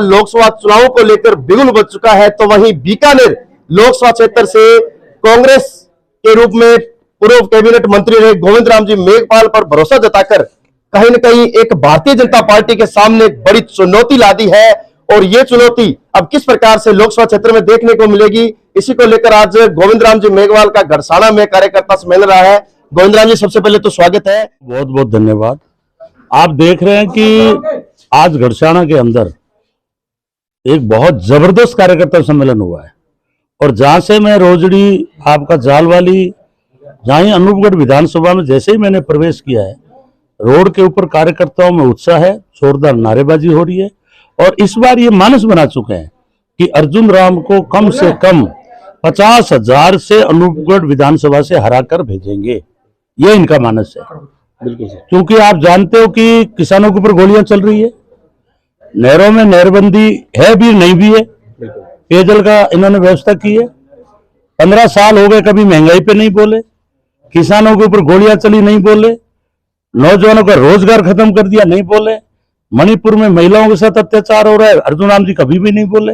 लोकसभा चुनावों को लेकर बिगुल बज चुका है, तो वहीं बीकानेर लोकसभा क्षेत्र से कांग्रेस के रूप में पूर्व कैबिनेट मंत्री रहे गोविंद राम जी मेघवाल पर भरोसा जताकर कहीं न कहीं एक भारतीय जनता पार्टी के सामने बड़ी चुनौती ला दी है। और ये चुनौती अब किस प्रकार से लोकसभा क्षेत्र में देखने को मिलेगी, इसी को लेकर आज गोविंद राम जी मेघवाल का घड़साना में कार्यकर्ता सम्मेलन रहा है। गोविंद राम जी, सबसे पहले तो स्वागत है। बहुत बहुत धन्यवाद। आप देख रहे हैं कि आज घड़साना के अंदर एक बहुत जबरदस्त कार्यकर्ता सम्मेलन हुआ है और जहां से मैं रोजड़ी आपका जालवाली, जहां ही अनूपगढ़ विधानसभा में जैसे ही मैंने प्रवेश किया है, रोड के ऊपर कार्यकर्ताओं में उत्साह है, जोरदार नारेबाजी हो रही है और इस बार ये मानस बना चुके हैं कि अर्जुन राम को कम से कम 50,000 से अनूपगढ़ विधानसभा से हराकर भेजेंगे। ये इनका मानस है। बिल्कुल, क्योंकि आप जानते हो कि किसानों के ऊपर गोलियां चल रही है, नहरों में नहरबंदी है भी नहीं भी है, पेयजल का इन्होंने व्यवस्था की है। 15 साल हो गए, कभी महंगाई पे नहीं बोले, किसानों के ऊपर गोलियां चली नहीं बोले, नौजवानों का रोजगार खत्म कर दिया नहीं बोले, मणिपुर में महिलाओं के साथ अत्याचार हो रहा है, अर्जुन राम जी कभी भी नहीं बोले।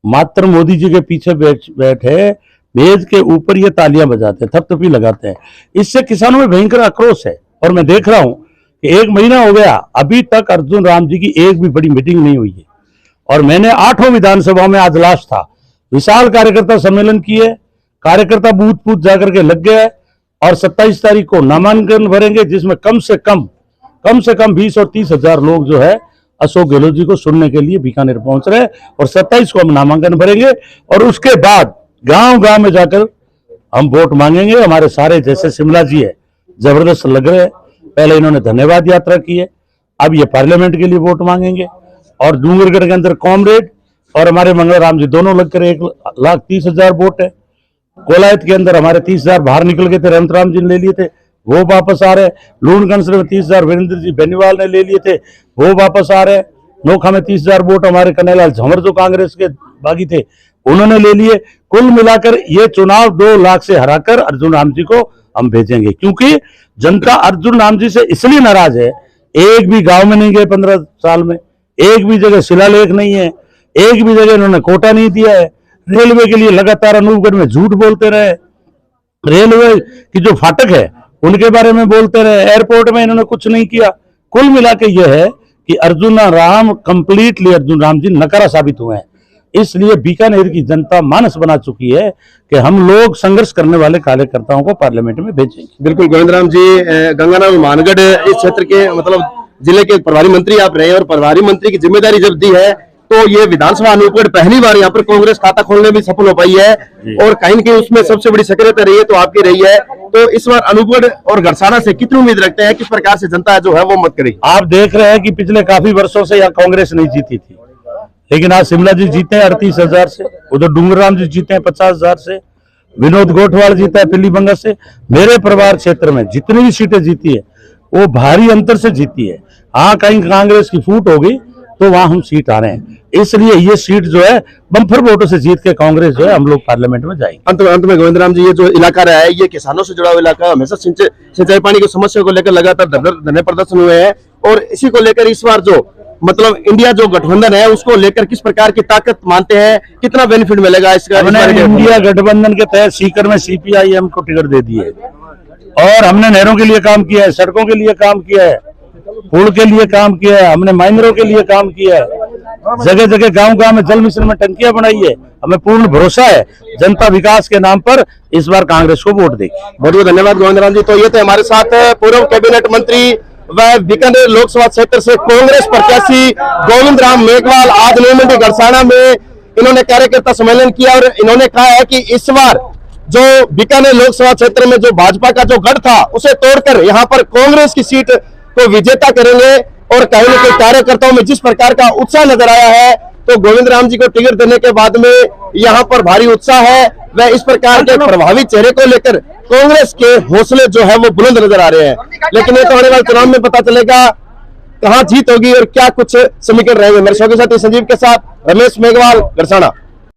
मात्र मोदी जी के पीछे बैठे मेज के ऊपर ये तालियां बजाते हैं, थपथपी लगाते हैं। इससे किसानों में भयंकर आक्रोश है और मैं देख रहा हूं कि 1 महीना हो गया, अभी तक अर्जुन राम जी की एक भी बड़ी मीटिंग नहीं हुई है। और मैंने 8 विधानसभा में, आज लास्ट था, विशाल कार्यकर्ता सम्मेलन किए, कार्यकर्ता बूथ बूथ जाकर के लग गए और 27 तारीख को नामांकन भरेंगे, जिसमें कम से कम 20 और 30 हजार लोग जो है अशोक गहलोत जी को सुनने के लिए बीकानेर पहुंच रहे हैं। और 27 को हम नामांकन भरेंगे और उसके बाद गांव गांव में जाकर हम वोट मांगेंगे। हमारे सारे, जैसे शिमला जी है, जबरदस्त लग रहे हैं। पहले इन्होंने धन्यवाद यात्रा की है, अब ये पार्लियामेंट के लिए वोट मांगेंगे। और डूंगरगढ़ के अंदर कॉमरेड और हमारे मंगल राम जी दोनों लगकर 1,30,000 वोट है। कोलायत के अंदर हमारे 30,000 बाहर निकल गए थे, रमत राम जी ने ले लिए थे, वो वापस आ रहे। लूणगंज में 30,000 वीरेंद्र जी बेनीवाल ने ले लिए थे, वो वापस आ रहे। नोखा में 30,000 वोट हमारे कन्हैयालाल झंवर जो कांग्रेस के बागी थे, उन्होंने ले लिए। कुल मिलाकर ये चुनाव 2 लाख से हराकर अर्जुन राम जी को हम भेजेंगे, क्योंकि जनता अर्जुन राम जी से इसलिए नाराज है। एक भी गांव में नहीं गए 15 साल में, एक भी जगह शिलालेख नहीं है, एक भी जगह इन्होंने कोटा नहीं दिया है। रेलवे के लिए लगातार अनूपगढ़ में झूठ बोलते रहे, रेलवे की जो फाटक है उनके बारे में बोलते रहे, एयरपोर्ट में इन्होंने कुछ नहीं किया। कुल मिला के यह है कि अर्जुन राम जी नकारा साबित हुए हैं। इसलिए बीकानेर की जनता मानस बना चुकी है कि हम लोग संघर्ष करने वाले कार्यकर्ताओं को पार्लियामेंट में भेजेंगे। बिल्कुल गोविंद राम जी, गंगाराम मानगढ़ इस क्षेत्र के मतलब जिले के प्रभारी मंत्री आप रहे और प्रभारी मंत्री की जिम्मेदारी जब दी है तो ये विधानसभा अनूपगढ़ पहली बार यहाँ पर कांग्रेस खाता खोलने में सफल हो पाई है और कहीं न कहीं उसमें सबसे बड़ी सक्रियता रही है तो आपकी रही है। तो इस बार अनूपगढ़ और घड़साना से कितनी उम्मीद रखते हैं, किस प्रकार से जनता जो है वो मत करेगी? आप देख रहे हैं कि पिछले काफी वर्षों से यहाँ कांग्रेस नहीं जीती थी, लेकिन आज शिमला जी जीते हैं 38,000 से, उधर डूंगरराम जी जीते हैं 50,000 से, विनोद गोठवाल जीता है पिलीबंगा से। मेरे परिवार क्षेत्र में जितनी भी सीटें जीती है वो भारी अंतर से जीती है। हाँ, कहीं कांग्रेस की फूट होगी तो वहां हम सीट आ रहे हैं, इसलिए ये सीट जो है बम्पर वोटों से जीत के कांग्रेस जो है हम लोग पार्लियामेंट में जाएंगे। अंत में गोविंद राम जी, ये जो इलाका रहा है ये किसानों से जुड़ा हुआ इलाका, हमेशा सिंचाई पानी की समस्या को लेकर लगातार धरने प्रदर्शन हुए हैं और इसी को लेकर इस बार जो मतलब इंडिया जो गठबंधन है उसको लेकर किस प्रकार की ताकत मानते हैं, कितना बेनिफिट मिलेगा इसका? इंडिया गठबंधन के तहत सीकर में CPIM को टिकट दे दी है और हमने नहरों के लिए काम किया है, सड़कों के लिए काम किया है, पुल के लिए काम किया है, हमने माइनरों के लिए काम किया है, जगह जगह गांव में जल मिशन में टंकियां बनाई है। हमें पूर्ण भरोसा है जनता विकास के नाम पर इस बार कांग्रेस को वोट देगी। बहुत बहुत धन्यवाद गोविंद राम जी। तो ये थे हमारे साथ पूर्व कैबिनेट मंत्री व बीकानेर लोकसभा क्षेत्र से कांग्रेस प्रत्याशी गोविंद राम मेघवाल। आज नई मंडी घड़साना में इन्होंने कार्यकर्ता सम्मेलन किया और इन्होंने कहा है कि इस बार जो बीकानेर लोकसभा क्षेत्र में जो भाजपा का जो गढ़ था उसे तोड़कर यहाँ पर कांग्रेस की सीट को विजेता करेंगे। और कहीं न कहीं कार्यकर्ताओं में जिस प्रकार का उत्साह नजर आया है तो गोविंद राम जी को टिकट देने के बाद में यहाँ पर भारी उत्साह है। वह इस प्रकार के प्रभावी चेहरे को लेकर कांग्रेस के हौसले जो है वो बुलंद नजर आ रहे हैं। लेकिन ये तो आने वाले चुनाव में पता चलेगा कहाँ जीत होगी और क्या कुछ समीकरण रहेंगे। मेरे साथी संजीव के साथ रमेश मेघवाल, घड़साना।